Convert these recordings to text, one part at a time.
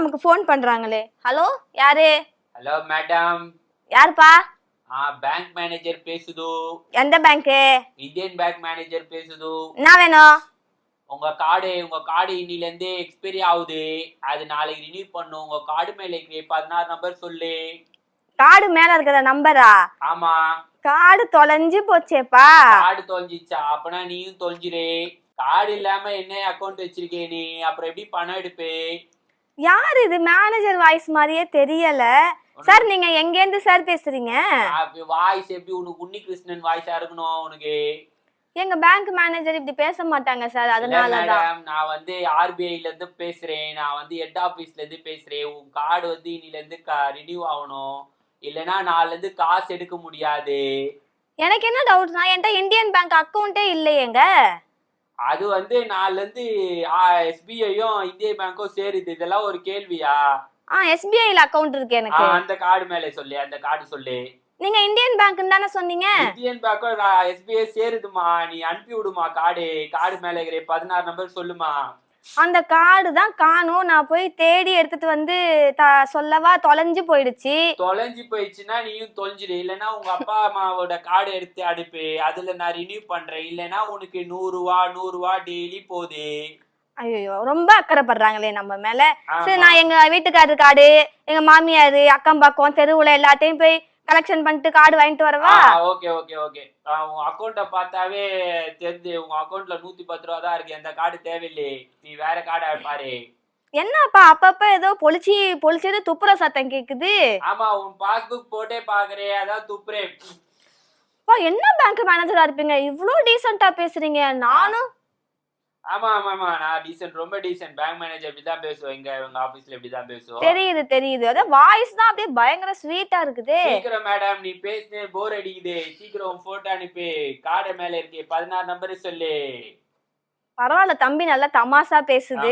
நமக்கு ஃபோன் பண்றாங்களே. ஹலோ யாரு? Hello madam. யாருப்பா? பேங்க் மேனேஜர் பேசுது. எந்த பேங்க்? இந்தியன் பேங்க் மேனேஜர் பேசுது. என்ன வேணும்? உங்க கார்டு இன்னில இருந்து எக்ஸ்பைரி ஆகுது. அது நாளைக்கு ரினியூ பண்ணும். உங்க கார்டு மேல இருக்கிற 16 நம்பர் சொல்லு. கார்டு மேல இருக்கிற நம்பரா? ஆமா. கார்டு தொலைஞ்சு போச்சேப்பா. கார்டு தொலைஞ்சிச்சா? அப்பனா நீயும் தொலைஞ்சிரு. கார்டு இல்லாம என்ன அக்கவுண்ட் வச்சிருக்கே நீ? அப்புறம் எப்படி பணம் எடுப்பே? யார் இது? மேனேஜர் வாய்ஸ் மாதிரியே தெரியல சார். நீங்க எங்க இருந்து சார் பேசுறீங்க? வாய்ஸ் எப்படி உனக்கு உன்னி கிருஷ்ணன் வாய்ஸா இருக்கணும் உனக்கு? எங்க பேங்க் மேனேஜர் இப்படி பேச மாட்டாங்க சார். அதனாலதான் நான் வந்து ஆர்பிஐல இருந்து பேசுறேன். நான் வந்து ஹெட் ஆபீஸ்ல இருந்து பேசுறேன். உன் கார்டு வந்து இன்னில இருந்து ரினியூ ஆகணும். இல்லனா நாளைல இருந்து காசு எடுக்க முடியாது. எனக்கு என்ன டவுட்னா, என்கிட்ட இந்தியன் பேங்க் அக்கவுண்டே இல்லையேங்க. அது வந்து நாளைல இருந்து எஸ்பிஐயும் இந்திய பேங்க்கும் சேருது. இதெல்லாம் ஒரு கேள்வியா? எஸ்பிஐல அக்கவுண்ட் இருக்கு எனக்கு. அந்த கார்டு மேல சொல்லு. அந்த கார்டு சொல்லு. நீங்க இந்தியன் பேங்க்னு தானே சொன்னீங்க? இந்தியன் பேங்க்கும் எஸ்பிஐ சேருதுமா. நீ அனுப்பி விடுமா கார்டு மேல இருக்கிற 16 நம்பர் சொல்லுமா. அந்த கார்டு தான் காணும். நான் போய் தேடி எடுத்துட்டு வந்து சொல்லவா? தொலைஞ்சு போயிடுச்சுன்னா நீயும் தொலைஞ்சிடு. இல்லைன்னா உங்க அப்பா அம்மாவோட கார்டு எடுத்து அனுப்பு. அதுல நான் ரினியூ பண்றேன். இல்லைன்னா உனக்கு 100 ரூபா டெய்லி போகுது. ஐயோ, ரொம்ப அக்கறைப்படுறாங்களே நம்ம மேல. சரி, நான் எங்க வீட்டுக்காரரு கார்டு, எங்க மாமியாரு, அக்கம் பக்கம் தெருவுல எல்லாத்தையும் போய் கலெக்ஷன் பண்ணிட்டு கார்டு வாங்கிட்டு வரவா? Okay okay okay. உங்க அக்கௌண்ட பார்த்தாவே தெரிஞ்சு உங்க அக்கௌண்ட்ல 110 ரூபா தான் இருக்கு. அந்த கார்டு தேவையில்லை. நீ வேற கார்டை பாரு. என்னப்பா அப்பப்ப ஏதோ பொலிச்சது துப்புற சத்தம் கேக்குது? ஆமா, உன் பாஸ்புக் போட்டே பாக்குறே, அதான் துப்புறேன். என்ன பேங்க் மேனேஜரா இருப்பீங்க? இவ்ளோ டீசென்ட்டா பேசுறீங்க. நானும் ஆமா ஆமா ஆமா, நான் டீசன்ட், ரொம்ப டீசன்ட். பேங்க் மேனேஜர் இப்படிதான் பேசுவோம். எங்க ஆபீஸ்ல இப்படிதான் பேசுவோம். தெரியுது. அத வாய்ஸ் தான் அப்படியே பயங்கர ஸ்வீட்டா இருக்குது. சீக்கிரம் மேடம், நீ பேசுனே போர் அடிக்குது. சீக்கிரம் போட்டோ அனுப்பி. கார்டு மேல இருக்கே 16 நம்பர் சொல்லு. பரவாயில்ல தம்பி, நல்லா தமாஷா பேசுது.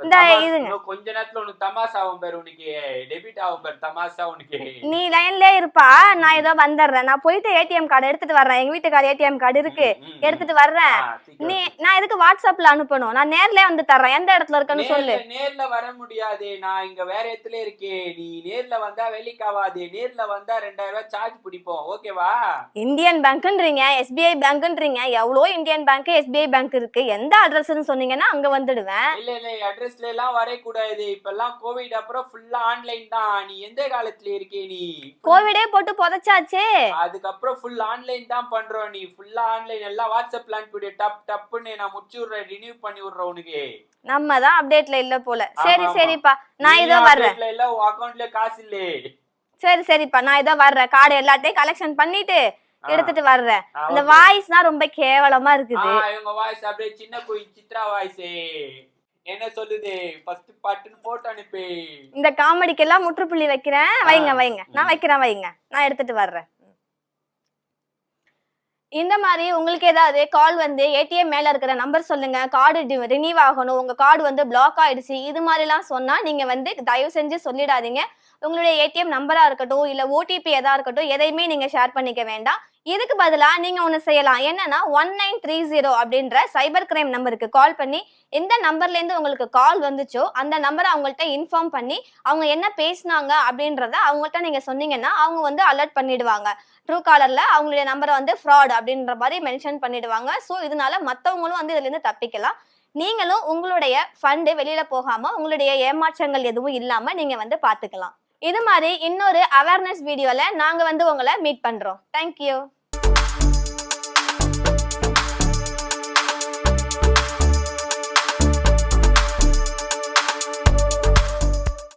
இந்த இதுங்க கொஞ்ச நேரத்துல உனக்கு தமாஷா ஆகும் பாரு. உனக்கு டெபிட் ஆகும் பாரு தமாஷா உனக்கு. நீ லைன்லயே இருப்பா, நான் ஏதோ வந்துடுறேன். நான் போயிட்டு ஏடிஎம் கார்டு எடுத்துட்டு வர்றேன். எங்க வீட்டுக்கார ஏடிஎம் கார்டு இருக்கு, எடுத்துட்டு வர்றேன். நான் எதுக்கு வாட்ஸ்அப்ல அனுப்பணும்? நான் நேர்லயே வந்து தர்றேன். எந்த இடத்துல இருக்குன்னு சொல்லு. நேர்ல வர முடியாது, நான் இங்க வேற இடத்துல இருக்கேன். நீ நேர்ல வந்தா வேலைக்காவாது. நேர்ல வந்தா 2000 ரூபாய் சார்ஜ் பிடிப்போம். ஓகேவா? இந்தியன் பேங்க்ன்றீங்க, எஸ்பிஐ பேங்க்ன்றீங்க. எவ்வளோ இந்தியன் பேங்க், எஸ்பிஐ பேங்க் இருக்கு. எந்த அட்ரஸ்னு சொன்னீங்கன்னா அங்க வந்துடுவேன். இல்ல அட்ரஸ்ல எல்லாம் வர கூடாது. இப்பெல்லாம் கோவிட் அப்புறம் ஃபுல்லா ஆன்லைன் தான். நீ எந்த காலத்துல இருக்கே? நீ கோவிடே போட்டு புதைச்சாச்சே. அதுக்கப்புறம் ஃபுல் ஆன்லைன் தான் பண்றோம். நீ ஃபுல்லா ஆன்லைன் எல்லாம் வாட்ஸ்அப்ல அனுப்பிடு. டப்புன்னு நான் முடிச்சு விடுறேன், ரினியூ பண்ணி விடுறேன் உனக்கு. நம்ம தான் அப்டேட்ல இல்ல போல. சரிப்பா, நான் இதோ வர்றேன். இல்ல உன் அக்கவுண்ட்ல காசு இல்ல. சரிப்பா, நான் இதோ வர்றேன். கார்டு எல்லாத்தையும் கலெக்ஷன் பண்ணிட்டு எடுத்துட்டு வர்றேன். இந்த வாய்ஸ் தான் ரொம்ப கேவலமா இருக்குது. இவங்க வாய்ஸ் அப்படியே சின்ன குயின் சித்ரா வாய்ஸ். என்ன சொல்லுது? ஃபர்ஸ்ட் பட்டன் போட்டு அனுப்பி. இந்த காமெடிக்கு எல்லாம் முற்றுப்புள்ளி வைக்கிறேன். வைங்க. நான் வைக்கிறேன், வைங்க. நான் எடுத்துட்டு வர்றேன். இந்த மாதிரி உங்களுக்கு ஏதாவது கால் வந்து ஏடிஎம் மேல இருக்கிற நம்பர் சொல்லுங்க, கார்டு ரினியூவ் ஆகணும், உங்க கார்டு வந்து பிளாக் ஆயிடுச்சு, இது மாதிரிலாம் சொன்னா நீங்க வந்து தயவு செஞ்சு சொல்லிடாதீங்க. உங்களுடைய ஏடிஎம் நம்பரா இருக்கட்டும், இல்ல ஓடிபி எதா இருக்கட்டும், எதையுமே நீங்க ஷேர் பண்ணிக்க வேண்டாம். இதுக்கு பதிலா நீங்க ஒண்ணு செய்யலாம். என்னன்னா 1930 அப்படின்ற சைபர் கிரைம் நம்பருக்கு கால் பண்ணி, எந்த நம்பர்ல இருந்து உங்களுக்கு கால் வந்துச்சோ அந்த நம்பரை அவங்கள்ட்ட இன்ஃபார்ம் பண்ணி, அவங்க என்ன பேசினாங்க அப்படின்றத அவங்கள்ட்ட நீங்க சொன்னீங்கன்னா அவங்க வந்து அலர்ட் பண்ணிடுவாங்க. ட்ரூ காலர்ல அவங்களுடைய நம்பரை வந்து ஃப்ராட் அப்படின்ற மாதிரி மென்ஷன் பண்ணிடுவாங்க. ஸோ இதனால மற்றவங்களும் வந்து இதுல இருந்து தப்பிக்கலாம். நீங்களும் உங்களுடைய ஃபண்டு வெளியில போகாம, உங்களுடைய ஏமாற்றங்கள் எதுவும் இல்லாம நீங்க வந்து பாத்துக்கலாம். இது மாதிரி இன்னொரு அவேர்னஸ் வீடியோல நாங்க வந்து உங்களை மீட் பண்றோம். தேங்க்யூ.